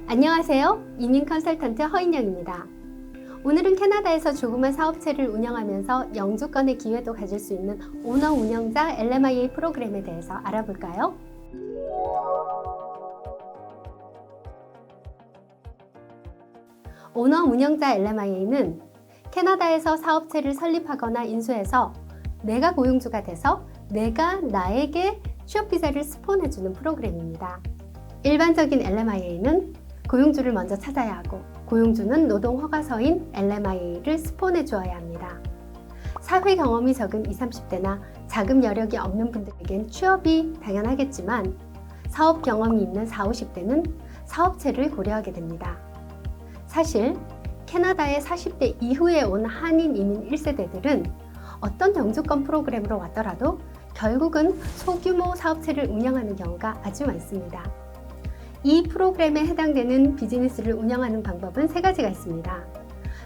안녕하세요. 이민 컨설턴트 허인영입니다. 오늘은 캐나다에서 조그만 사업체를 운영하면서 영주권의 기회도 가질 수 있는 오너 운영자 LMIA 프로그램에 대해서 알아볼까요? 오너 운영자 LMIA는 캐나다에서 사업체를 설립하거나 인수해서 내가 고용주가 돼서 내가 나에게 취업비자를 스폰해주는 프로그램입니다. 일반적인 LMIA는 고용주를 먼저 찾아야 하고 고용주는 노동허가서인 LMIA를 스폰해 주어야 합니다. 사회 경험이 적은 20, 30대나 자금 여력이 없는 분들에겐 취업이 당연하겠지만 사업 경험이 있는 40, 50대는 사업체를 고려하게 됩니다. 사실 캐나다에 40대 이후에 온 한인 이민 1세대들은 어떤 영주권 프로그램으로 왔더라도 결국은 소규모 사업체를 운영하는 경우가 아주 많습니다. 이 프로그램에 해당되는 비즈니스를 운영하는 방법은 세 가지가 있습니다.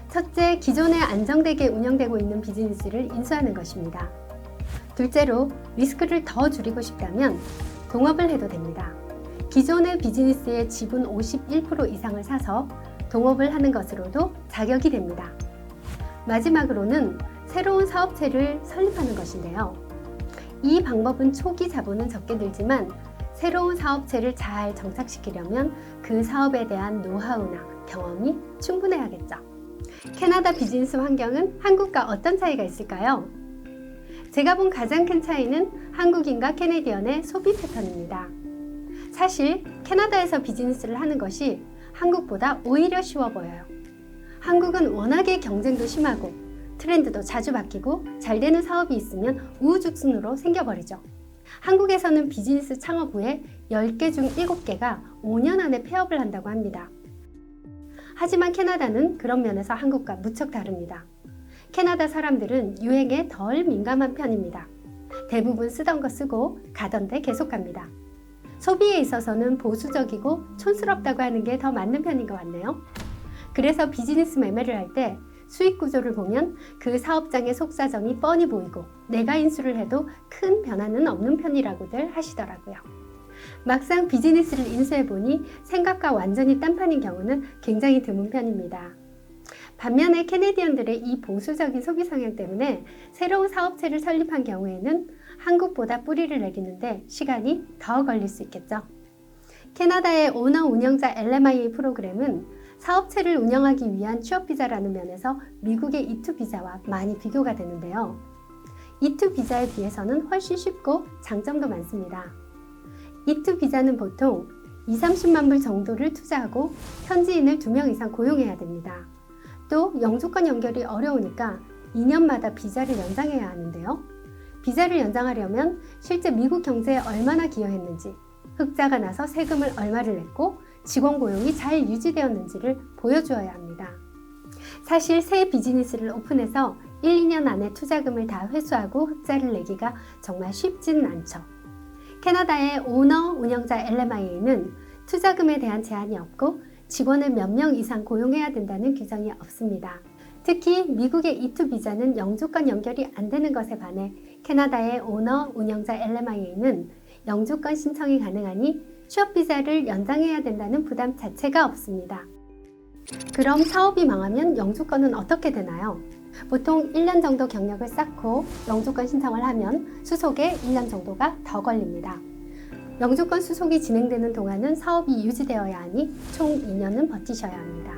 첫째, 기존에 안정되게 운영되고 있는 비즈니스를 인수하는 것입니다. 둘째로, 리스크를 더 줄이고 싶다면 동업을 해도 됩니다. 기존의 비즈니스의 지분 51% 이상을 사서 동업을 하는 것으로도 자격이 됩니다. 마지막으로는 새로운 사업체를 설립하는 것인데요. 이 방법은 초기 자본은 적게 들지만 새로운 사업체를 잘 정착시키려면 그 사업에 대한 노하우나 경험이 충분해야겠죠. 캐나다 비즈니스 환경은 한국과 어떤 차이가 있을까요? 제가 본 가장 큰 차이는 한국인과 캐네디언의 소비 패턴입니다. 사실 캐나다에서 비즈니스를 하는 것이 한국보다 오히려 쉬워 보여요. 한국은 워낙에 경쟁도 심하고 트렌드도 자주 바뀌고 잘 되는 사업이 있으면 우후죽순으로 생겨버리죠. 한국에서는 비즈니스 창업 후에 10개 중 7개가 5년 안에 폐업을 한다고 합니다. 하지만 캐나다는 그런 면에서 한국과 무척 다릅니다. 캐나다 사람들은 유행에 덜 민감한 편입니다. 대부분 쓰던 거 쓰고 가던 데 계속 갑니다. 소비에 있어서는 보수적이고 촌스럽다고 하는 게 더 맞는 편인 것 같네요. 그래서 비즈니스 매매를 할 때 수익 구조를 보면 그 사업장의 속사정이 뻔히 보이고 내가 인수를 해도 큰 변화는 없는 편이라고들 하시더라고요. 막상 비즈니스를 인수해보니 생각과 완전히 딴판인 경우는 굉장히 드문 편입니다. 반면에 캐네디언들의 이 보수적인 소비 성향 때문에 새로운 사업체를 설립한 경우에는 한국보다 뿌리를 내리는데 시간이 더 걸릴 수 있겠죠. 캐나다의 오너 운영자 LMIA 프로그램은 사업체를 운영하기 위한 취업비자라는 면에서 미국의 E2 비자와 많이 비교가 되는데요. E2 비자에 비해서는 훨씬 쉽고 장점도 많습니다. E2 비자는 보통 20-30만 불 정도를 투자하고 현지인을 2명 이상 고용해야 됩니다. 또 영주권 연결이 어려우니까 2년마다 비자를 연장해야 하는데요. 비자를 연장하려면 실제 미국 경제에 얼마나 기여했는지, 흑자가 나서 세금을 얼마를 냈고 직원 고용이 잘 유지되었는지를 보여주어야 합니다. 사실 새 비즈니스를 오픈해서 1, 2년 안에 투자금을 다 회수하고 흑자를 내기가 정말 쉽진 않죠. 캐나다의 오너 운영자 LMIA는 투자금에 대한 제한이 없고 직원을 몇 명 이상 고용해야 된다는 규정이 없습니다. 특히 미국의 E2 비자는 영주권 연결이 안 되는 것에 반해 캐나다의 오너 운영자 LMIA는 영주권 신청이 가능하니 취업비자를 연장해야 된다는 부담 자체가 없습니다. 그럼 사업이 망하면 영주권은 어떻게 되나요? 보통 1년 정도 경력을 쌓고 영주권 신청을 하면 수속에 1년 정도가 더 걸립니다. 영주권 수속이 진행되는 동안은 사업이 유지되어야 하니 총 2년은 버티셔야 합니다.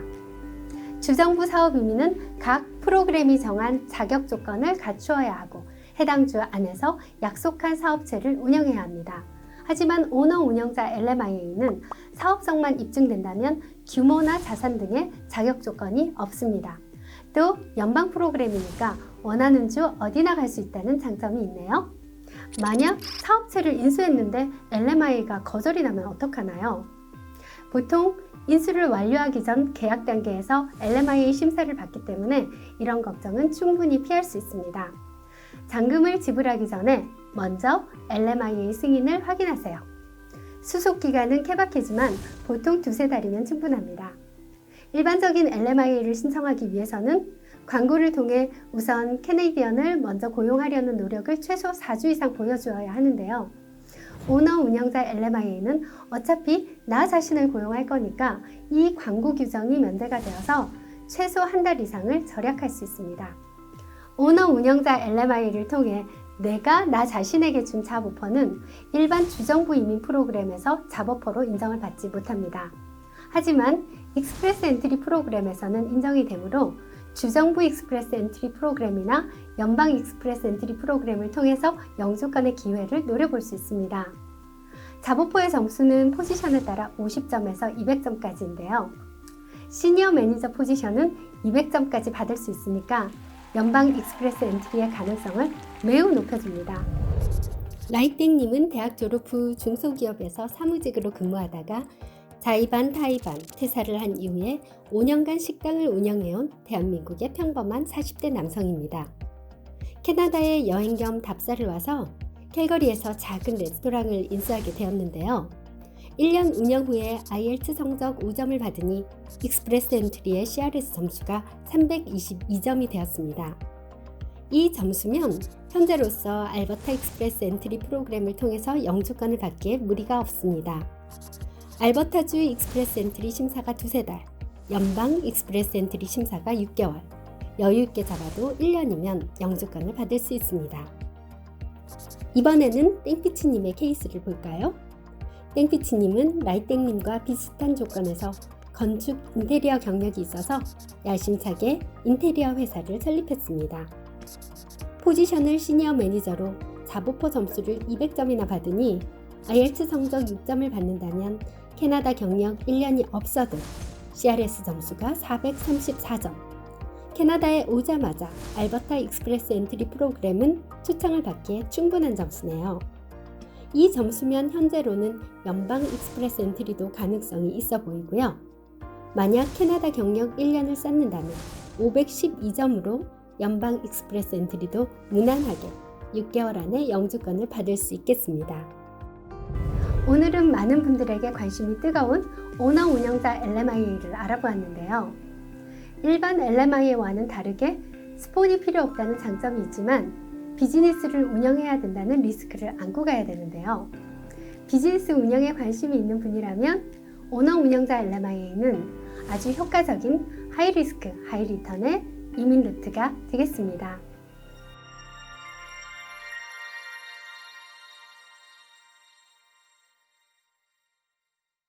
주정부 사업이민은 각 프로그램이 정한 자격 조건을 갖추어야 하고 해당 주 안에서 약속한 사업체를 운영해야 합니다. 하지만 오너 운영자 LMIA는 사업성만 입증된다면 규모나 자산 등의 자격 조건이 없습니다. 또 연방 프로그램이니까 원하는 주 어디나 갈 수 있다는 장점이 있네요. 만약 사업체를 인수했는데 LMIA가 거절이 나면 어떡하나요? 보통 인수를 완료하기 전 계약 단계에서 LMIA 심사를 받기 때문에 이런 걱정은 충분히 피할 수 있습니다. 잔금을 지불하기 전에 먼저 LMIA 승인을 확인하세요. 수속 기간은 케바케지만 보통 2-3달이면 충분합니다. 일반적인 LMIA를 신청하기 위해서는 광고를 통해 우선 캐네디언을 먼저 고용하려는 노력을 최소 4주 이상 보여주어야 하는데요. 오너 운영자 LMIA는 어차피 나 자신을 고용할 거니까 이 광고 규정이 면제가 되어서 최소 한 달 이상을 절약할 수 있습니다. 오너 운영자 LMIA를 통해 내가 나 자신에게 준 잡오퍼는 일반 주정부 이민 프로그램에서 잡오퍼로 인정을 받지 못합니다. 하지만 익스프레스 엔트리 프로그램에서는 인정이 되므로 주정부 익스프레스 엔트리 프로그램이나 연방 익스프레스 엔트리 프로그램을 통해서 영주권의 기회를 노려볼 수 있습니다. 잡오퍼의 점수는 포지션에 따라 50점에서 200점까지인데요. 시니어 매니저 포지션은 200점까지 받을 수 있으니까 연방 익스프레스 엔트리의 가능성을 매우 높여줍니다. 라이땡님은 대학 졸업 후 중소기업에서 사무직으로 근무하다가 자의반 타의반 퇴사를 한 이후에 5년간 식당을 운영해온 대한민국의 평범한 40대 남성입니다. 캐나다에 여행 겸 답사를 와서 캘거리에서 작은 레스토랑을 인수하게 되었는데요. 1년 운영 후에 IELTS 성적 5점을 받으니 익스프레스 엔트리의 CRS 점수가 322점이 되었습니다. 이 점수면 현재로서 알버타 익스프레스 엔트리 프로그램을 통해서 영주권을 받기에 무리가 없습니다. 알버타주 익스프레스 엔트리 심사가 2-3달, 연방 익스프레스 엔트리 심사가 6개월, 여유있게 잡아도 1년이면 영주권을 받을 수 있습니다. 이번에는 땡피치님의 케이스를 볼까요? 땡피치님은 라이땡님과 비슷한 조건에서 건축 인테리어 경력이 있어서 야심차게 인테리어 회사를 설립했습니다. 포지션을 시니어 매니저로 잡오퍼 점수를 200점이나 받으니 IELTS 성적 6점을 받는다면 캐나다 경력 1년이 없어도 CRS 점수가 434점. 캐나다에 오자마자 알버타 익스프레스 엔트리 프로그램은 초청을 받기에 충분한 점수네요. 이 점수면 현재로는 연방 익스프레스 엔트리도 가능성이 있어 보이고요. 만약 캐나다 경력 1년을 쌓는다면 512점으로 연방 익스프레스 엔트리도 무난하게 6개월 안에 영주권을 받을 수 있겠습니다. 오늘은 많은 분들에게 관심이 뜨거운 오너 운영자 LMIA를 알아보았는데요. 일반 LMIA와는 다르게 스폰이 필요 없다는 장점이 있지만 비즈니스를 운영해야 된다는 리스크를 안고 가야 되는데요. 비즈니스 운영에 관심이 있는 분이라면 오너 운영자 LMIA는 아주 효과적인 하이리스크, 하이리턴의 이민 루트가 되겠습니다.